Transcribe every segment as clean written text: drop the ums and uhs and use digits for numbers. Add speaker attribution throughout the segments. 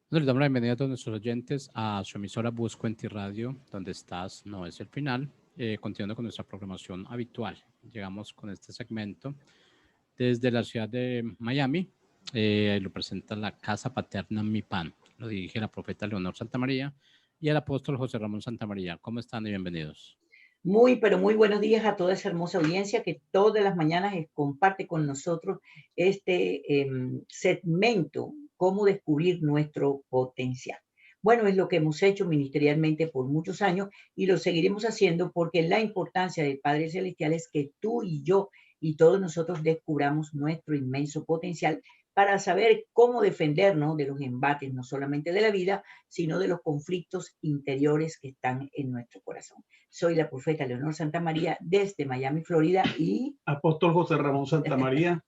Speaker 1: Nos les damos la bienvenida a todos nuestros oyentes a su emisora Busco en Ti Radio, donde estás, no es el final. Continuando con nuestra programación habitual, llegamos con este segmento desde la ciudad de Miami. Lo presenta la Casa Paterna Mi Pan. Lo dirige la profeta Leonor Santamaría y el apóstol José Ramón Santamaría. ¿Cómo están y bienvenidos?
Speaker 2: Muy, pero muy buenos días a toda esa hermosa audiencia que todas las mañanas comparte con nosotros este segmento, cómo descubrir nuestro potencial. Bueno, es lo que hemos hecho ministerialmente por muchos años y lo seguiremos haciendo porque la importancia del Padre Celestial es que tú y yo y todos nosotros descubramos nuestro inmenso potencial para saber cómo defendernos de los embates, no solamente de la vida, sino de los conflictos interiores que están en nuestro corazón. Soy la profeta Leonor Santamaría desde Miami, Florida y
Speaker 3: Apóstol José Ramón Santamaría.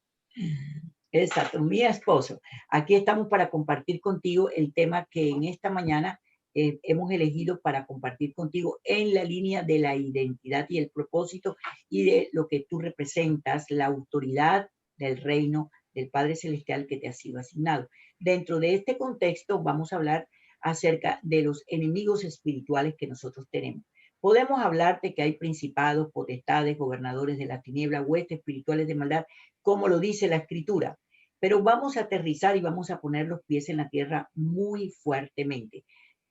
Speaker 2: exacto, mi esposo. Aquí estamos para compartir contigo el tema que en esta mañana hemos elegido para compartir contigo en la línea de la identidad y el propósito y de lo que tú representas, la autoridad del reino del Padre Celestial que te ha sido asignado. Dentro de este contexto vamos a hablar acerca de los enemigos espirituales que nosotros tenemos. Podemos hablar de que hay principados, potestades, gobernadores de la tiniebla, huestes espirituales de maldad, como lo dice la Escritura. Pero vamos a aterrizar y vamos a poner los pies en la tierra muy fuertemente.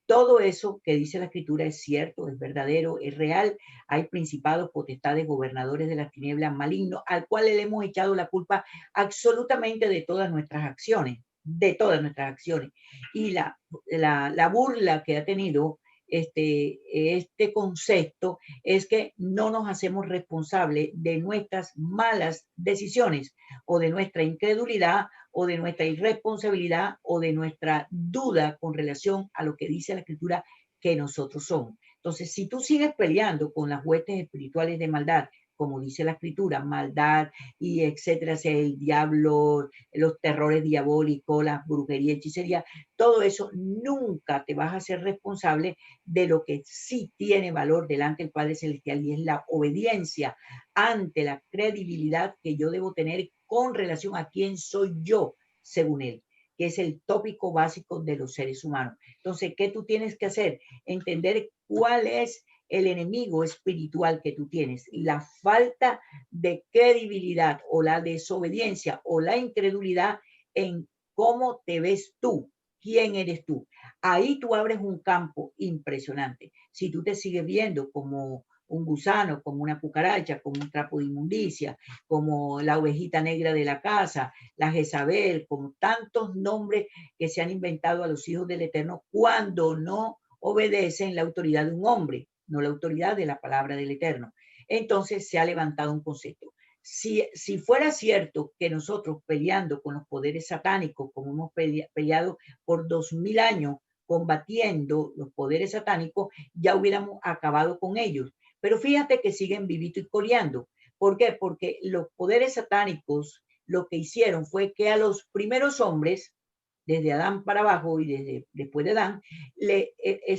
Speaker 2: Todo eso que dice la Escritura es cierto, es verdadero, es real. Hay principados, potestades, gobernadores de las tinieblas malignos, al cual le hemos echado la culpa absolutamente de todas nuestras acciones, de todas nuestras acciones. Y la burla que ha tenido este concepto es que no nos hacemos responsables de nuestras malas decisiones o de nuestra incredulidad o de nuestra irresponsabilidad o de nuestra duda con relación a lo que dice la Escritura que nosotros somos. Entonces, si tú sigues peleando con las huestes espirituales de maldad, como dice la Escritura, maldad y etcétera, sea el diablo, los terrores diabólicos, la brujería, hechicería, todo eso nunca te vas a ser responsable de lo que sí tiene valor delante del Padre Celestial y es la obediencia ante la credibilidad que yo debo tener con relación a quién soy yo, según él, que es el tópico básico de los seres humanos. Entonces, ¿qué tú tienes que hacer? Entender cuál es el enemigo espiritual que tú tienes, la falta de credibilidad o la desobediencia o la incredulidad en cómo te ves tú, quién eres tú. Ahí tú abres un campo impresionante. Si tú te sigues viendo como un gusano, como una cucaracha, como un trapo de inmundicia, como la ovejita negra de la casa, la Jezabel, como tantos nombres que se han inventado a los hijos del Eterno cuando no obedecen la autoridad de un hombre, no la autoridad de la palabra del Eterno. Entonces se ha levantado un concepto. Si fuera cierto que nosotros peleando con los poderes satánicos, como hemos peleado por 2000 años, combatiendo los poderes satánicos, ya hubiéramos acabado con ellos. Pero fíjate que siguen vivito y coleando. ¿Por qué? Porque los poderes satánicos lo que hicieron fue que a los primeros hombres, desde Adán para abajo y desde después de Adán,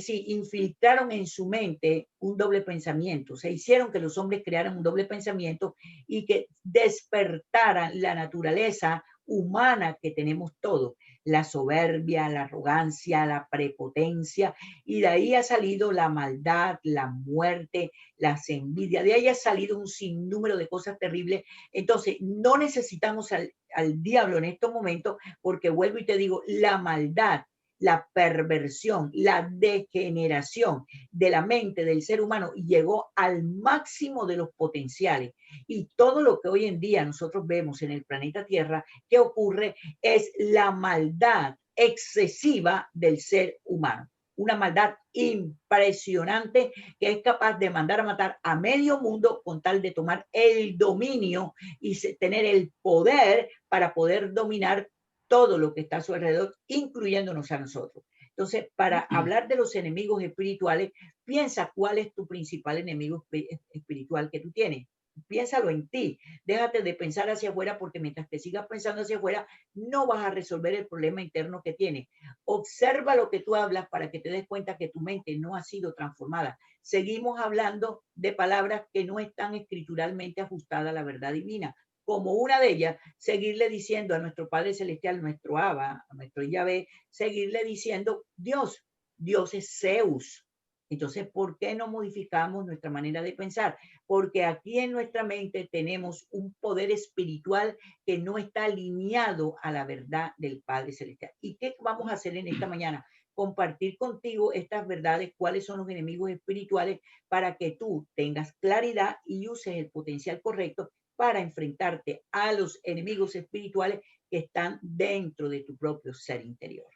Speaker 2: sí, infiltraron en su mente un doble pensamiento. Se hicieron que los hombres crearan un doble pensamiento y que despertaran la naturaleza humana que tenemos todos, la soberbia, la arrogancia, la prepotencia, y de ahí ha salido la maldad, la muerte, las envidias, de ahí ha salido un sinnúmero de cosas terribles. Entonces, no necesitamos al diablo en estos momentos, porque vuelvo y te digo, la maldad, la perversión, la degeneración de la mente del ser humano llegó al máximo de los potenciales. Y todo lo que hoy en día nosotros vemos en el planeta Tierra que ocurre es la maldad excesiva del ser humano. Una maldad impresionante que es capaz de mandar a matar a medio mundo con tal de tomar el dominio y tener el poder para poder dominar todo lo que está a su alrededor, incluyéndonos a nosotros. Entonces, para hablar de los enemigos espirituales, piensa cuál es tu principal enemigo espiritual que tú tienes. Piénsalo en ti. Déjate de pensar hacia afuera porque mientras te sigas pensando hacia afuera, no vas a resolver el problema interno que tienes. Observa lo que tú hablas para que te des cuenta que tu mente no ha sido transformada. Seguimos hablando de palabras que no están escrituralmente ajustadas a la verdad divina, como una de ellas, seguirle diciendo a nuestro Padre Celestial, nuestro Abba, a nuestro Yahvé, seguirle diciendo Dios. Dios es Zeus. Entonces, ¿por qué no modificamos nuestra manera de pensar? Porque aquí en nuestra mente tenemos un poder espiritual que no está alineado a la verdad del Padre Celestial. ¿Y qué vamos a hacer en esta mañana? Compartir contigo estas verdades, cuáles son los enemigos espirituales, para que tú tengas claridad y uses el potencial correcto para enfrentarte a los enemigos espirituales que están dentro de tu propio ser interior.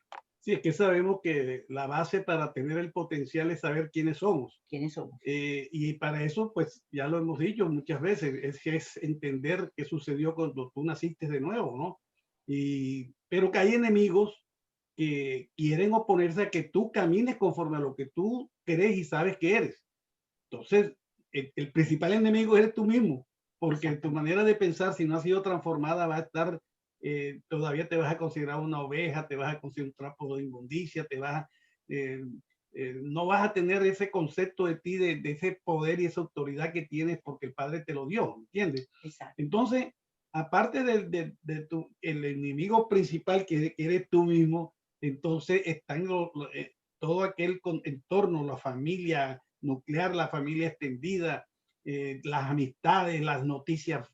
Speaker 3: Sí, es que sabemos que la base para tener el potencial es saber quiénes somos.
Speaker 2: ¿Quiénes somos?
Speaker 3: Y para eso, pues ya lo hemos dicho muchas veces, es entender qué sucedió cuando tú naciste de nuevo, ¿no? Pero que hay enemigos que quieren oponerse a que tú camines conforme a lo que tú crees y sabes que eres. Entonces, el principal enemigo eres tú mismo, porque tu manera de pensar, si no ha sido transformada, va a estar, todavía te vas a considerar una oveja, te vas a considerar un trapo de inmundicia, no vas a tener ese concepto de ti, de ese poder y esa autoridad que tienes porque el Padre te lo dio, ¿entiendes?
Speaker 2: Exacto.
Speaker 3: Entonces, aparte el enemigo principal que eres tú mismo, entonces está en todo aquel entorno, la familia nuclear, la familia extendida, las amistades, las noticias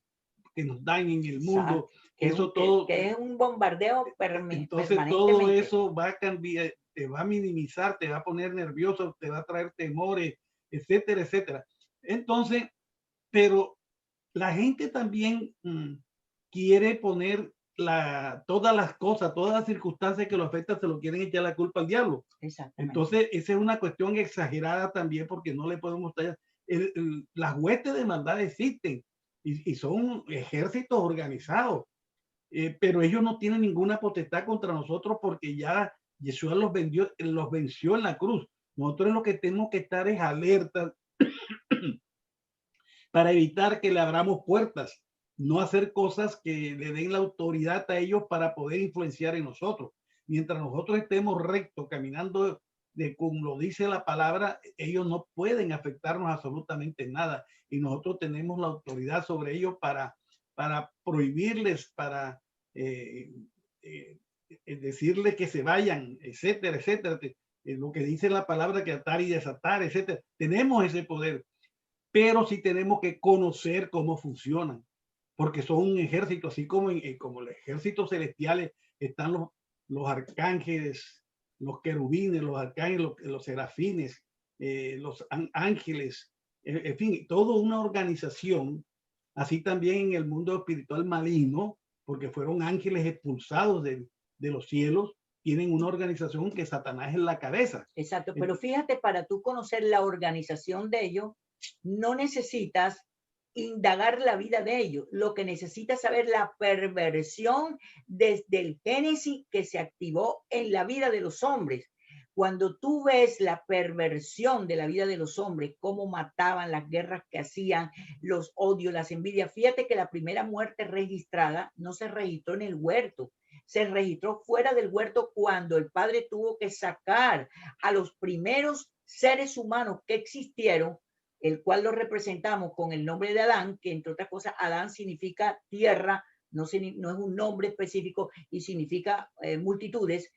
Speaker 3: que nos dan en el mundo. Eso todo.
Speaker 2: Que es un bombardeo
Speaker 3: entonces
Speaker 2: permanentemente.
Speaker 3: todo eso va a cambiar, te va a minimizar, te va a poner nervioso, te va a traer temores, etcétera, etcétera. Entonces, pero la gente también quiere poner todas las cosas, todas las circunstancias que lo afectan, se lo quieren echar la culpa al diablo. Entonces, esa es una cuestión exagerada también, porque no le podemos estar. Las huestes de maldad existen y son ejércitos organizados, pero ellos no tienen ninguna potestad contra nosotros porque ya Yeshua los venció en la cruz. Nosotros lo que tenemos que estar es alerta para evitar que le abramos puertas, no hacer cosas que le den la autoridad a ellos para poder influenciar en nosotros. Mientras nosotros estemos rectos, caminando de como lo dice la palabra, ellos no pueden afectarnos absolutamente nada. Y nosotros tenemos la autoridad sobre ellos para prohibirles, para decirles que se vayan, etcétera, etcétera. Lo que dice la palabra, que atar y desatar, etcétera. Tenemos ese poder, pero sí tenemos que conocer cómo funcionan, porque son un ejército, así como como los ejércitos celestiales están los arcángeles, los querubines, los arcángeles, los serafines, los ángeles, en fin, toda una organización. Así también en el mundo espiritual maligno, porque fueron ángeles expulsados de los cielos, tienen una organización que Satanás es la cabeza.
Speaker 2: Exacto, pero fíjate, para tú conocer la organización de ellos, no necesitas indagar la vida de ellos. Lo que necesitas saber la perversión desde el Génesis que se activó en la vida de los hombres. Cuando tú ves la perversión de la vida de los hombres, cómo mataban, las guerras que hacían, los odios, las envidias, fíjate que la primera muerte registrada no se registró en el huerto, se registró fuera del huerto cuando el Padre tuvo que sacar a los primeros seres humanos que existieron, el cual lo representamos con el nombre de Adán, que entre otras cosas Adán significa tierra, no es un nombre específico y significa multitudes.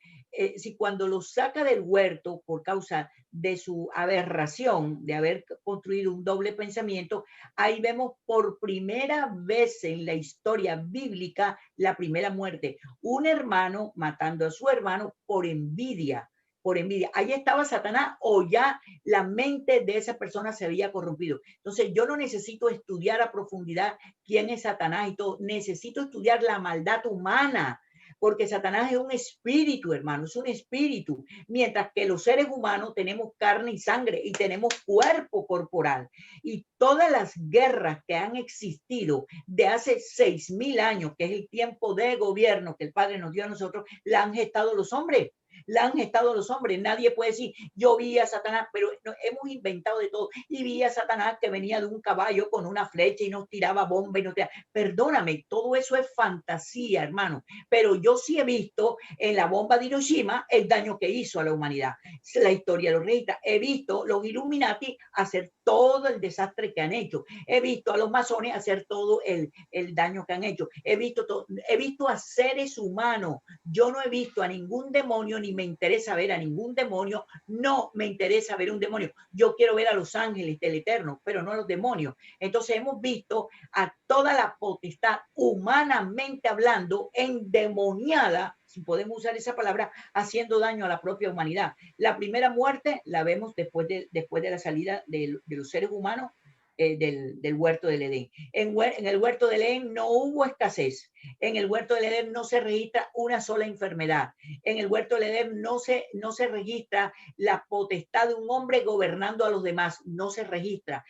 Speaker 2: Si cuando los saca del huerto por causa de su aberración, de haber construido un doble pensamiento, ahí vemos por primera vez en la historia bíblica la primera muerte. Un hermano matando a su hermano por envidia. Por envidia. Ahí estaba Satanás, o ya la mente de esa persona se había corrompido. Entonces yo no necesito estudiar a profundidad quién es Satanás y todo. Necesito estudiar la maldad humana, porque Satanás es un espíritu, hermano, es un espíritu. Mientras que los seres humanos tenemos carne y sangre y tenemos cuerpo corporal. Y todas las guerras que han existido de hace 6,000 años, que es el tiempo de gobierno que el Padre nos dio a nosotros, la han gestado los hombres. La han gestado los hombres. Nadie puede decir, yo vi a Satanás, pero no, hemos inventado de todo. Y vi a Satanás que venía de un caballo con una flecha y nos tiraba bomba y nos tiraba. Perdóname, todo eso es fantasía, hermano. Pero yo sí he visto en la bomba de Hiroshima el daño que hizo a la humanidad. La historia lo registra. He visto los Illuminati hacer todo el desastre que han hecho. He visto a los masones hacer todo el daño que han hecho. He visto a seres humanos. Yo no he visto a ningún demonio, ni me interesa ver a ningún demonio. No me interesa ver un demonio. Yo quiero ver a los ángeles del Eterno, pero no a los demonios. Entonces hemos visto a toda la potestad, humanamente hablando, endemoniada, si podemos usar esa palabra, haciendo daño a la propia humanidad. La primera muerte la vemos después de la salida de los seres humanos del huerto del Edén. En el huerto del Edén no hubo escasez. En el huerto del Edén no se registra una sola enfermedad. En el huerto del Edén no se registra la potestad de un hombre gobernando a los demás. No se registra.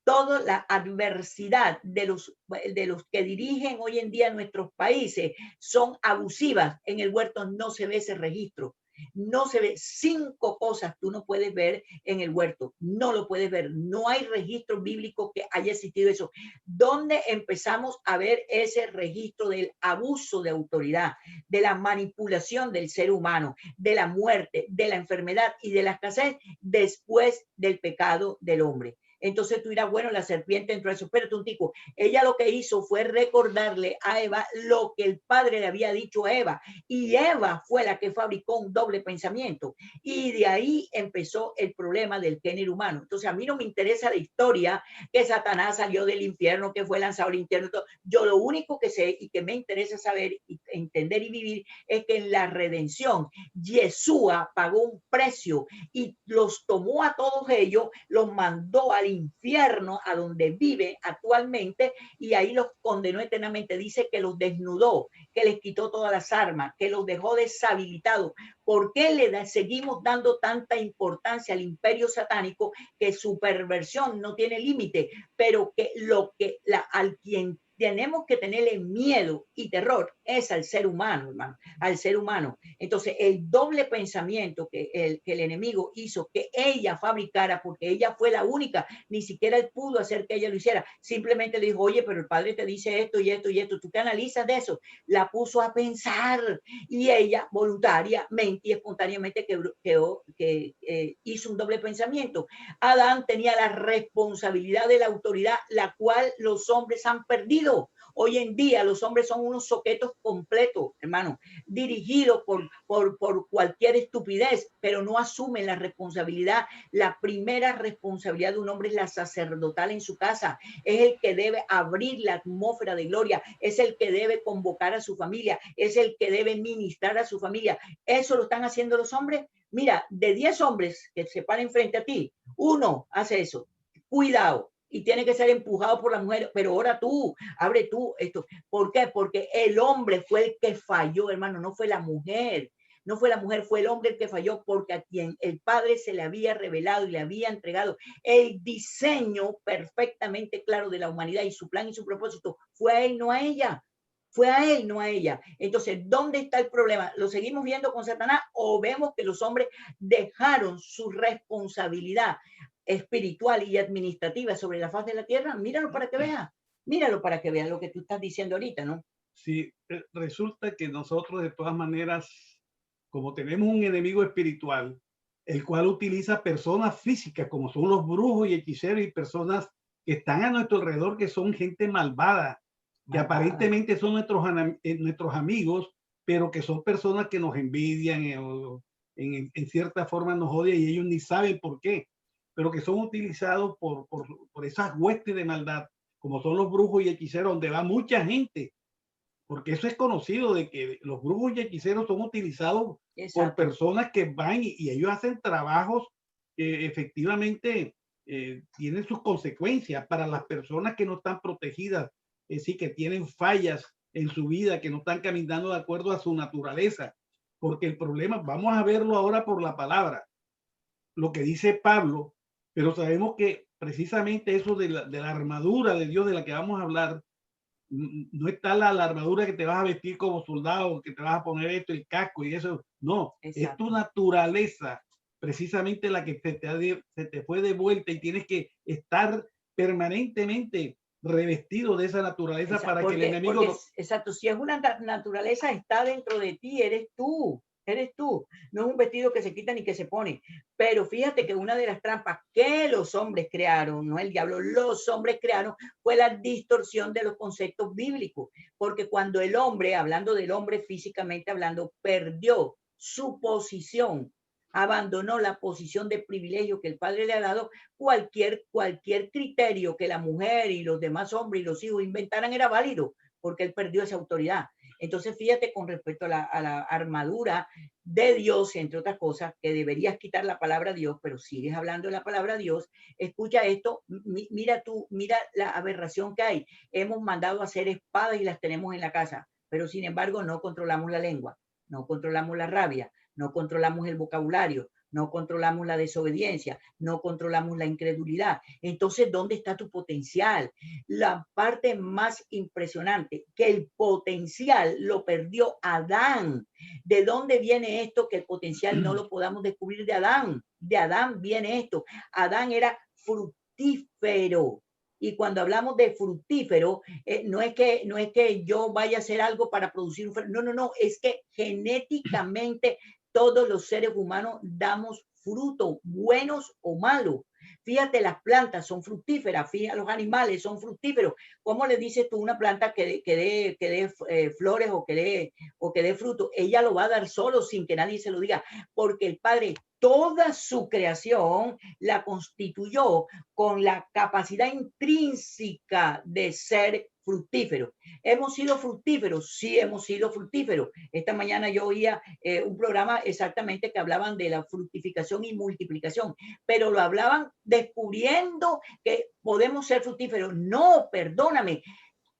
Speaker 2: Toda la adversidad de los que dirigen hoy en día nuestros países son abusivas. En el huerto no se ve ese registro. No se ve. 5 cosas tú no puedes ver en el huerto. No lo puedes ver. No hay registro bíblico que haya existido eso. ¿Dónde empezamos a ver ese registro del abuso de autoridad, de la manipulación del ser humano, de la muerte, de la enfermedad y de la escasez? Después del pecado del hombre. Entonces tú dirás, bueno, la serpiente entró a eso. Espérate un tico. Ella lo que hizo fue recordarle a Eva lo que el padre le había dicho a Eva. Y Eva fue la que fabricó un doble pensamiento. Y de ahí empezó el problema del género humano. Entonces a mí no me interesa la historia que Satanás salió del infierno, que fue lanzado al infierno. Yo lo único que sé y que me interesa saber, y entender y vivir es que en la redención, Yeshua pagó un precio y los tomó a todos ellos, los mandó al infierno a donde vive actualmente y ahí los condenó eternamente. Dice que los desnudó, que les quitó todas las armas, que los dejó deshabilitados. ¿Por qué seguimos dando tanta importancia al imperio satánico, que su perversión no tiene límite, pero que al quien tenemos que tenerle miedo y terror es al ser humano, hermano, al ser humano? Entonces, el doble pensamiento que el enemigo hizo que ella fabricara, porque ella fue la única, ni siquiera él pudo hacer que ella lo hiciera, simplemente le dijo, oye, pero el padre te dice esto y esto y esto, tú te analizas de eso, la puso a pensar y ella voluntariamente y espontáneamente hizo un doble pensamiento. Adán tenía la responsabilidad de la autoridad, la cual los hombres han perdido. Hoy en día los hombres son unos soquetos completos, hermano, dirigidos por cualquier estupidez, pero no asumen la responsabilidad. La primera responsabilidad de un hombre es la sacerdotal en su casa. Es el que debe abrir la atmósfera de gloria, es el que debe convocar a su familia, es el que debe ministrar a su familia. ¿Eso lo están haciendo los hombres? Mira, de 10 hombres que se paren frente a ti, 1 hace eso. Cuidado. Y tiene que ser empujado por la mujer, pero ahora tú, abre tú esto. ¿Por qué? Porque el hombre fue el que falló, hermano, no fue la mujer. No fue la mujer, fue el hombre el que falló, porque a quien el padre se le había revelado y le había entregado el diseño perfectamente claro de la humanidad y su plan y su propósito, fue a él, no a ella. Fue a él, no a ella. Entonces, ¿dónde está el problema? ¿Lo seguimos viendo con Satanás o vemos que los hombres dejaron su responsabilidad espiritual y administrativa sobre la faz de la tierra? Míralo para que vea lo que tú estás diciendo ahorita, ¿no?
Speaker 3: Sí, resulta que nosotros de todas maneras, como tenemos un enemigo espiritual, el cual utiliza personas físicas como son los brujos y hechiceros y personas que están a nuestro alrededor, que son gente malvada, que aparentemente son nuestros amigos, pero que son personas que nos envidian, en cierta forma nos odian y ellos ni saben por qué, pero que son utilizados por esas huestes de maldad, como son los brujos y hechiceros, donde va mucha gente, porque eso es conocido de que los brujos y hechiceros son utilizados por personas que van y ellos hacen trabajos que efectivamente tienen sus consecuencias para las personas que no están protegidas, es decir, que tienen fallas en su vida, que no están caminando de acuerdo a su naturaleza, porque el problema, vamos a verlo ahora por la palabra, lo que dice Pablo, pero sabemos que precisamente eso de la armadura de Dios de la que vamos a hablar, no está la armadura que te vas a vestir como soldado, que te vas a poner esto, el casco y eso, no, es tu naturaleza, precisamente la que se te fue de vuelta y tienes que estar permanentemente revestido de esa naturaleza para que el enemigo...
Speaker 2: Exacto, si es una naturaleza, está dentro de ti, eres tú. Eres tú. No es un vestido que se quita ni que se pone. Pero fíjate que una de las trampas que los hombres crearon, no el diablo, los hombres crearon, fue la distorsión de los conceptos bíblicos. Porque cuando el hombre, hablando del hombre físicamente hablando, perdió su posición, abandonó la posición de privilegio que el padre le ha dado, cualquier criterio que la mujer y los demás hombres y los hijos inventaran era válido, porque él perdió esa autoridad. Entonces, fíjate con respecto a la armadura de Dios, entre otras cosas, que deberías quitar la palabra Dios, pero sigues hablando de la palabra Dios. Escucha esto, mira la aberración que hay. Hemos mandado a hacer espadas y las tenemos en la casa, pero sin embargo no controlamos la lengua, no controlamos la rabia, no controlamos el vocabulario, no controlamos la desobediencia, no controlamos la incredulidad. Entonces, ¿dónde está tu potencial? La parte más impresionante, que el potencial lo perdió Adán. ¿De dónde viene esto que el potencial no lo podamos descubrir de Adán? De Adán viene esto. Adán era fructífero. Y cuando hablamos de fructífero, no es que yo vaya a hacer algo para producir un fruto. No, es que genéticamente todos los seres humanos damos fruto, buenos o malos. Fíjate, las plantas son fructíferas, fíjate, los animales son fructíferos. ¿Cómo le dices tú a una planta que dé flores o que dé fruto? Ella lo va a dar solo sin que nadie se lo diga, porque el Padre toda su creación la constituyó con la capacidad intrínseca de ser fructífero. ¿Hemos sido fructíferos? Sí, hemos sido fructíferos. Esta mañana yo oía un programa exactamente que hablaban de la fructificación y multiplicación, pero lo hablaban descubriendo que podemos ser fructíferos. No, perdóname.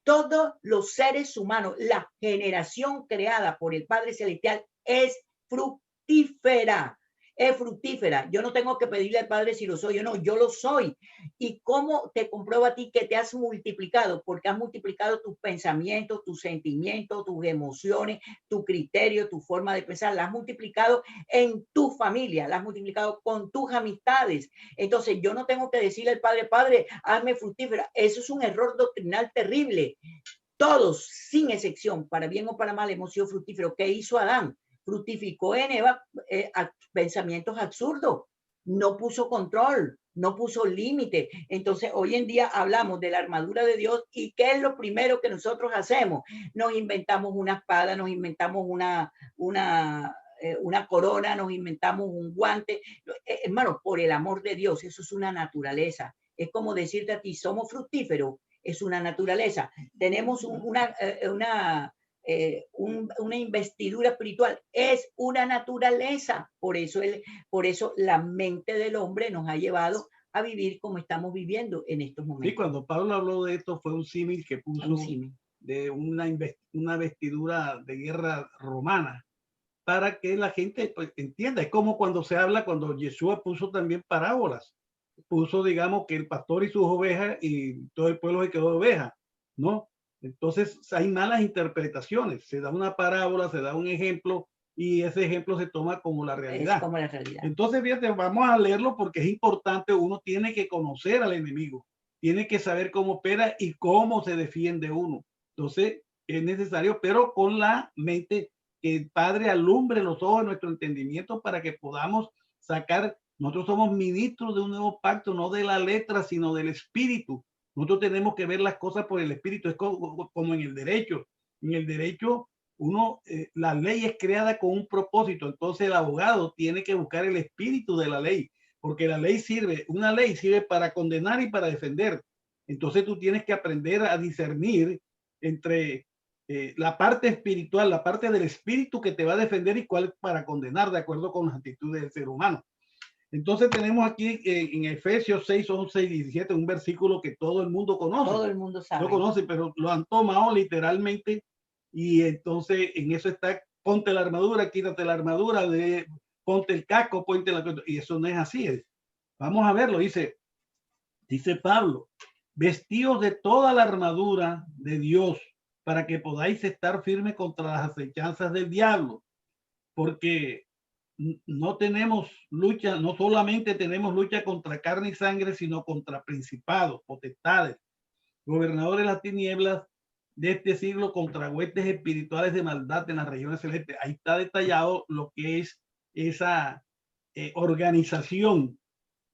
Speaker 2: Todos los seres humanos, la generación creada por el Padre Celestial es fructífera. Es fructífera. Yo no tengo que pedirle al Padre si lo soy o no, yo lo soy. ¿Y cómo te comprueba a ti que te has multiplicado? Porque has multiplicado tus pensamientos, tus sentimientos, tus emociones, tu criterio, tu forma de pensar. La has multiplicado en tu familia, la has multiplicado con tus amistades. Entonces, yo no tengo que decirle al Padre, Padre, hazme fructífera. Eso es un error doctrinal terrible. Todos, sin excepción, para bien o para mal, hemos sido fructíferos. ¿Qué hizo Adán? Fructificó en Eva pensamientos absurdos, no puso control, no puso límite. Entonces, hoy en día hablamos de la armadura de Dios y ¿qué es lo primero que nosotros hacemos? Nos inventamos una espada, nos inventamos una corona, nos inventamos un guante. Hermano, por el amor de Dios, eso es una naturaleza. Es como decirte a ti, somos fructíferos, es una naturaleza. Tenemos una investidura espiritual, es una naturaleza. Por eso la mente del hombre nos ha llevado a vivir como estamos viviendo en estos momentos.
Speaker 3: Sí, cuando Pablo habló de esto fue un símil que puso de una vestidura de guerra romana para que la gente pues, entienda. Es como cuando se habla, cuando Yeshua puso también parábolas, puso, digamos, que el pastor y sus ovejas y todo el pueblo se quedó de oveja, ¿no? Entonces hay malas interpretaciones, se da una parábola, se da un ejemplo y ese ejemplo se toma como la realidad.
Speaker 2: Es como la realidad.
Speaker 3: Entonces, fíjate, vamos a leerlo porque es importante, uno tiene que conocer al enemigo, tiene que saber cómo opera y cómo se defiende uno. Entonces, es necesario, pero con la mente, que el Padre alumbre los ojos de nuestro entendimiento para que podamos sacar. Nosotros somos ministros de un nuevo pacto, no de la letra, sino del espíritu. Nosotros tenemos que ver las cosas por el espíritu. Es como en el derecho. En el derecho, la ley es creada con un propósito. Entonces el abogado tiene que buscar el espíritu de la ley, porque una ley sirve para condenar y para defender. Entonces tú tienes que aprender a discernir entre la parte espiritual, la parte del espíritu que te va a defender y cuál para condenar de acuerdo con las actitudes del ser humano. Entonces tenemos aquí en Efesios 6, 11 y 17 un versículo que todo el mundo conoce.
Speaker 2: Todo el mundo sabe.
Speaker 3: Lo conoce, pero lo han tomado literalmente y entonces en eso está, ponte la armadura, quítate la armadura, ponte el casco, ponte la... Y eso no es así. Vamos a verlo, dice Pablo, vestidos de toda la armadura de Dios para que podáis estar firmes contra las acechanzas del diablo, porque no tenemos lucha, no solamente tenemos lucha contra carne y sangre, sino contra principados, potestades, gobernadores de las tinieblas de este siglo contra huestes espirituales de maldad en las regiones celestes. Ahí está detallado lo que es esa organización,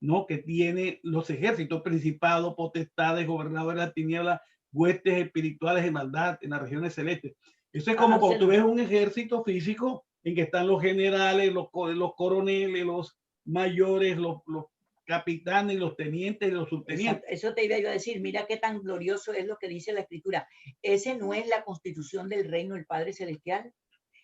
Speaker 3: ¿no? Que tiene los ejércitos, principados, potestades, gobernadores de la tiniebla, huestes espirituales de maldad en las regiones celestes. Eso es como cuando tú ves un ejército físico en que están los generales, los coroneles, los mayores, los capitanes, los tenientes y los subtenientes.
Speaker 2: Exacto. Eso te iba yo a decir, mira qué tan glorioso es lo que dice la Escritura. Ese no es la constitución del reino del Padre Celestial.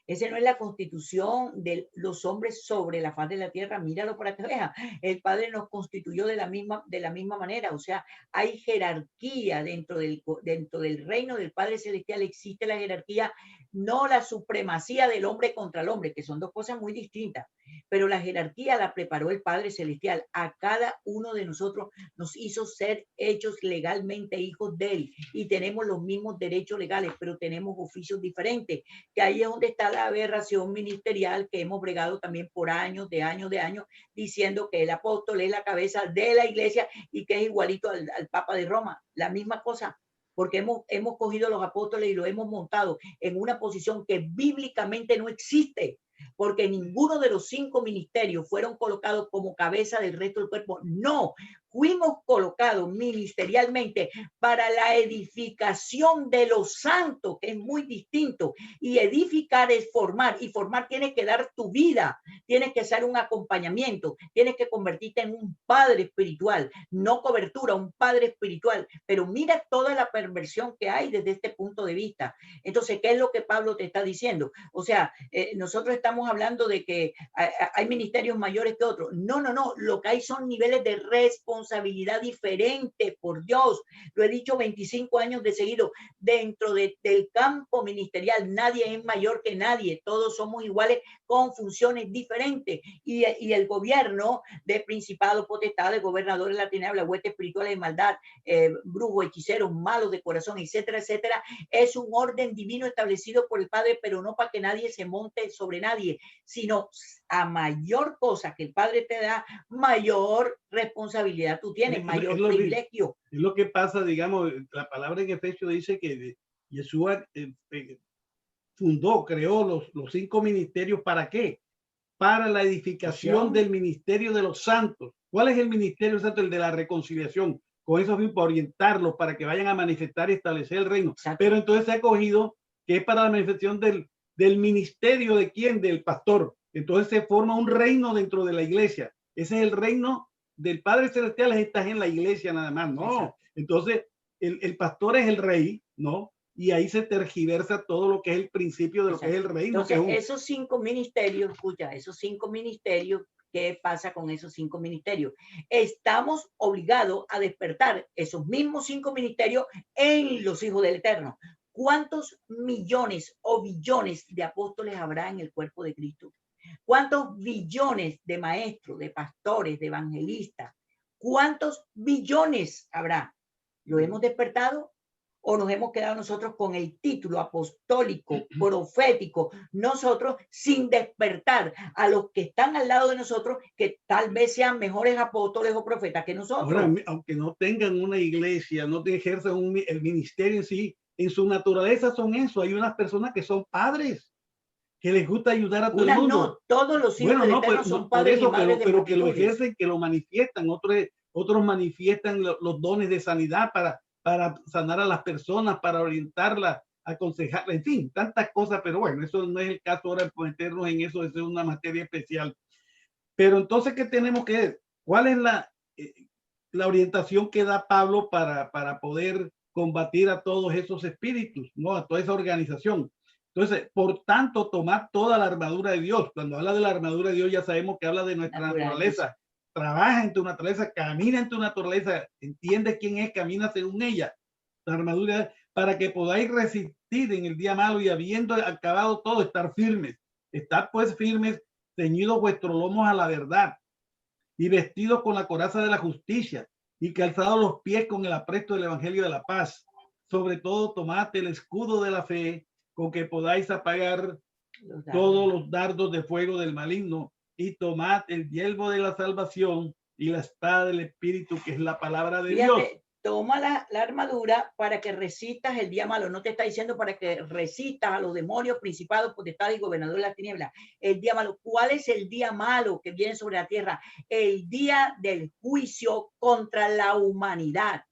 Speaker 2: Esa no es la constitución de los hombres sobre la faz de la tierra. Míralo para que veas. El Padre nos constituyó de la misma manera. O sea, hay jerarquía dentro del reino del Padre Celestial. Existe la jerarquía, no la supremacía del hombre contra el hombre, que son dos cosas muy distintas. Pero la jerarquía la preparó el Padre Celestial. A cada uno de nosotros nos hizo ser hechos legalmente hijos de Él. Y tenemos los mismos derechos legales, pero tenemos oficios diferentes. Que ahí es donde está la aberración ministerial que hemos bregado también por años, diciendo que el apóstol es la cabeza de la iglesia y que es igualito al Papa de Roma. La misma cosa, porque hemos cogido a los apóstoles y lo hemos montado en una posición que bíblicamente no existe, porque ninguno de los 5 ministerios fueron colocados como cabeza del resto del cuerpo. No, fuimos colocados ministerialmente para la edificación de los santos, que es muy distinto. Y edificar es formar, y formar tienes que dar tu vida, tienes que ser un acompañamiento, tienes que convertirte en un padre espiritual, no cobertura, un padre espiritual. Pero mira toda la perversión que hay desde este punto de vista. Entonces, ¿qué es lo que Pablo te está diciendo? O sea, nosotros estamos hablando de que hay ministerios mayores que otros. No, lo que hay son niveles de responsabilidad diferentes, por Dios. Lo he dicho 25 años de seguido. Dentro del campo ministerial nadie es mayor que nadie, todos somos iguales con funciones diferentes. Y el gobierno de principados, potestades, gobernadores de la tiniebla, huestes espirituales de maldad, brujos, hechiceros, malos de corazón, etcétera, etcétera, es un orden divino establecido por el Padre, pero no para que nadie se monte sobre nadie, sino a mayor cosa que el Padre te da, mayor responsabilidad tú tienes, mayor privilegio.
Speaker 3: Es lo que pasa, digamos, la palabra en Efesios dice que Yeshua creó los 5 ministerios. ¿Para qué? Para la edificación del ministerio de los santos. ¿Cuál es el ministerio santo? El de la reconciliación. Con eso fin, para orientarlos, para que vayan a manifestar y establecer el reino. Exacto. Pero entonces se ha cogido que es para la manifestación del ministerio de quién, del pastor. Entonces se forma un reino dentro de la iglesia. Ese es el reino del Padre Celestial, estás en la iglesia nada más, ¿no? Exacto. Entonces el pastor es el rey, ¿no? Y ahí se tergiversa todo lo que es el principio de lo Exacto. Que es el reino.
Speaker 2: Entonces, esos 5 ministerios, escucha, esos 5 ministerios, ¿qué pasa con esos 5 ministerios? Estamos obligados a despertar esos mismos 5 ministerios en los hijos del Eterno. ¿Cuántos millones o billones de apóstoles habrá en el cuerpo de Cristo? ¿Cuántos billones de maestros, de pastores, de evangelistas? ¿Cuántos billones habrá? ¿Lo hemos despertado? ¿O nos hemos quedado nosotros con el título apostólico, profético, nosotros sin despertar a los que están al lado de nosotros, que tal vez sean mejores apóstoles o profetas que nosotros?
Speaker 3: Ahora, aunque no tengan una iglesia, no ejerzan el ministerio en sí, en su naturaleza son eso. Hay unas personas que son padres, que les gusta ayudar a todo el mundo.
Speaker 2: No, todos los hijos del Eterno son padres y madres de
Speaker 3: pero que lo ejercen, que lo manifiestan. Otros manifiestan los dones de sanidad para sanar a las personas, para orientarlas, aconsejarlas, en fin, tantas cosas. Pero bueno, eso no es el caso ahora de meternos en eso, es una materia especial. Pero entonces, ¿qué tenemos que ver? ¿Cuál es la orientación que da Pablo para poder combatir a todos esos espíritus, ¿no? A toda esa organización? Entonces, por tanto, tomar toda la armadura de Dios. Cuando habla de la armadura de Dios, ya sabemos que habla de nuestra naturaleza. Trabaja en tu naturaleza, camina en tu naturaleza, entiende quién es, camina según ella. La armadura, para que podáis resistir en el día malo y habiendo acabado todo, estar firmes. Estad pues firmes, ceñidos vuestros lomos a la verdad y vestidos con la coraza de la justicia y calzados los pies con el apresto del evangelio de la paz. Sobre todo, tomad el escudo de la fe con que podáis apagar todos los dardos de fuego del maligno, y tomad el yelmo de la salvación y la espada del Espíritu, que es la palabra de Dios.
Speaker 2: toma la armadura para que resistas el día malo. No te está diciendo para que resistas a los demonios, principados, potestades y gobernadores de la tiniebla. El día malo. ¿Cuál es el día malo que viene sobre la tierra? El día del juicio contra la humanidad.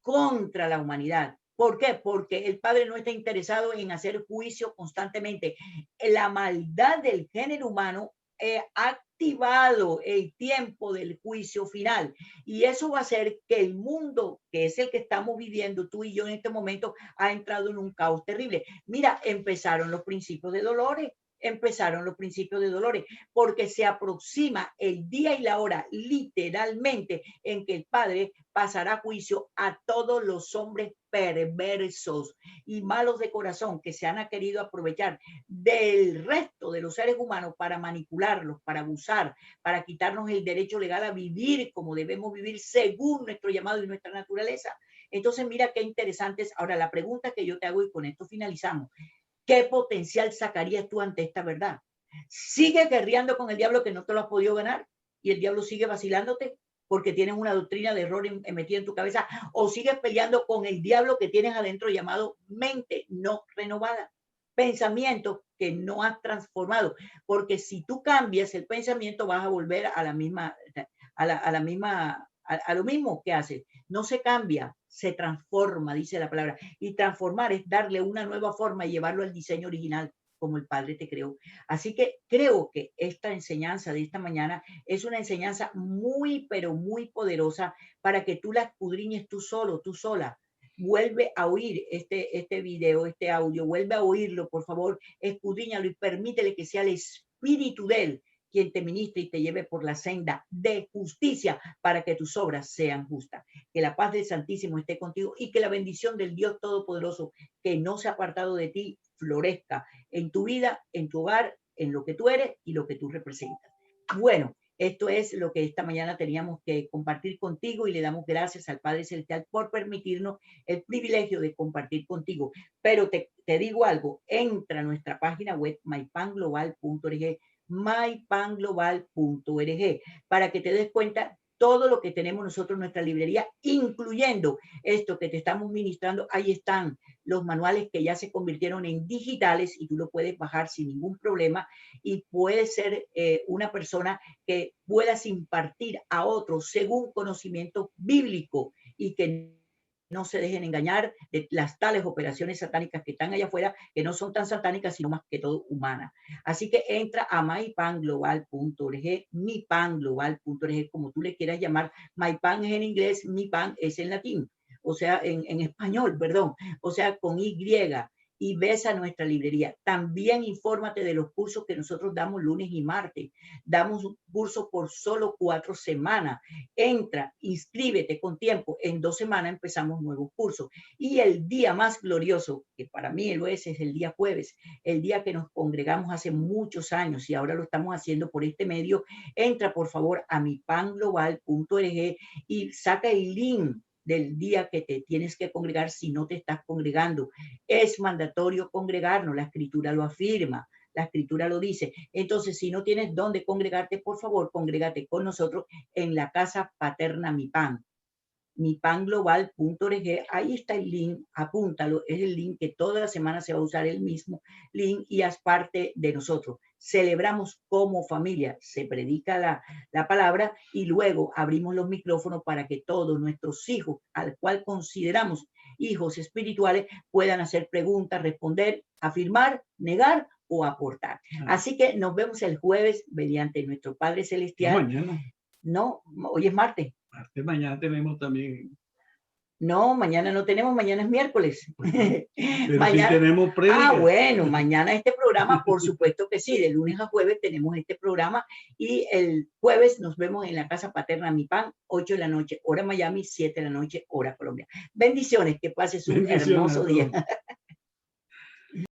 Speaker 2: Contra la humanidad. ¿Por qué? Porque el Padre no está interesado en hacer juicio constantemente. La maldad del género humano ha activado el tiempo del juicio final. Y eso va a hacer que el mundo, que es el que estamos viviendo tú y yo en este momento, ha entrado en un caos terrible. Mira, empezaron los principios de dolores. Empezaron los principios de dolores, porque se aproxima el día y la hora literalmente en que el Padre pasará juicio a todos los hombres perversos y malos de corazón que se han querido aprovechar del resto de los seres humanos para manipularlos, para abusar, para quitarnos el derecho legal a vivir como debemos vivir según nuestro llamado y nuestra naturaleza. Entonces, mira qué interesante es. Ahora, la pregunta que yo te hago y con esto finalizamos. ¿Qué potencial sacarías tú ante esta verdad? ¿Sigues guerreando con el diablo que no te lo has podido ganar y el diablo sigue vacilándote porque tienes una doctrina de error metida en tu cabeza? ¿O sigues peleando con el diablo que tienes adentro llamado mente no renovada? Pensamiento que no has transformado. Porque si tú cambias el pensamiento vas a volver a la misma, a lo mismo que haces. No se cambia, se transforma, dice la palabra. Y transformar es darle una nueva forma y llevarlo al diseño original, como el Padre te creó. Así que creo que esta enseñanza de esta mañana es una enseñanza muy, pero muy poderosa para que tú la escudriñes tú solo, tú sola. Vuelve a oír este video, este audio, vuelve a oírlo, por favor, escudriñalo y permítele que sea el espíritu de él quien te ministre y te lleve por la senda de justicia para que tus obras sean justas. Que la paz del Santísimo esté contigo y que la bendición del Dios Todopoderoso, que no se ha apartado de ti, florezca en tu vida, en tu hogar, en lo que tú eres y lo que tú representas. Bueno, esto es lo que esta mañana teníamos que compartir contigo y le damos gracias al Padre Celestial por permitirnos el privilegio de compartir contigo. Pero te digo algo, entra a nuestra página web mypanglobal.org, mypanglobal.org, para que te des cuenta todo lo que tenemos nosotros en nuestra librería, incluyendo esto que te estamos ministrando. Ahí están los manuales que ya se convirtieron en digitales y tú lo puedes bajar sin ningún problema y puedes ser una persona que puedas impartir a otros según conocimiento bíblico y que no se dejen engañar de las tales operaciones satánicas que están allá afuera, que no son tan satánicas, sino más que todo humanas. Así que entra a mypanglobal.org, mypanglobal.org, como tú le quieras llamar. MyPan es en inglés, MyPan es en latín, o sea, en español, perdón, o sea, con Y. Y ves a nuestra librería. También infórmate de los cursos que nosotros damos lunes y martes. Damos un curso por solo 4 semanas. Entra, inscríbete con tiempo. En 2 semanas empezamos nuevos cursos. Y el día más glorioso, que para mí lo es el día jueves, el día que nos congregamos hace muchos años y ahora lo estamos haciendo por este medio. Entra por favor a mypanglobal.org y saca el link del día que te tienes que congregar si no te estás congregando. Es mandatorio congregarnos, la Escritura lo afirma, la Escritura lo dice. Entonces, si no tienes dónde congregarte, por favor, congrégate con nosotros en la casa paterna MyPan. mypanglobal.org, ahí está el link, apúntalo, es el link que toda la semana se va a usar el mismo link y haz parte de nosotros. Celebramos como familia, se predica la palabra y luego abrimos los micrófonos para que todos nuestros hijos, al cual consideramos hijos espirituales, puedan hacer preguntas, responder, afirmar, negar o aportar. Así que nos vemos el jueves mediante nuestro Padre Celestial.
Speaker 3: Mañana.
Speaker 2: No, hoy es martes.
Speaker 3: Mañana tenemos también.
Speaker 2: No, mañana no tenemos, mañana es miércoles.
Speaker 3: Pero
Speaker 2: mañana,
Speaker 3: sí tenemos prédica.
Speaker 2: Bueno, mañana este programa, por supuesto que sí, de lunes a jueves tenemos este programa y el jueves nos vemos en la casa paterna MyPan, 8 de la noche, hora Miami, 7 de la noche, hora Colombia. Bendiciones, que pases un hermoso día.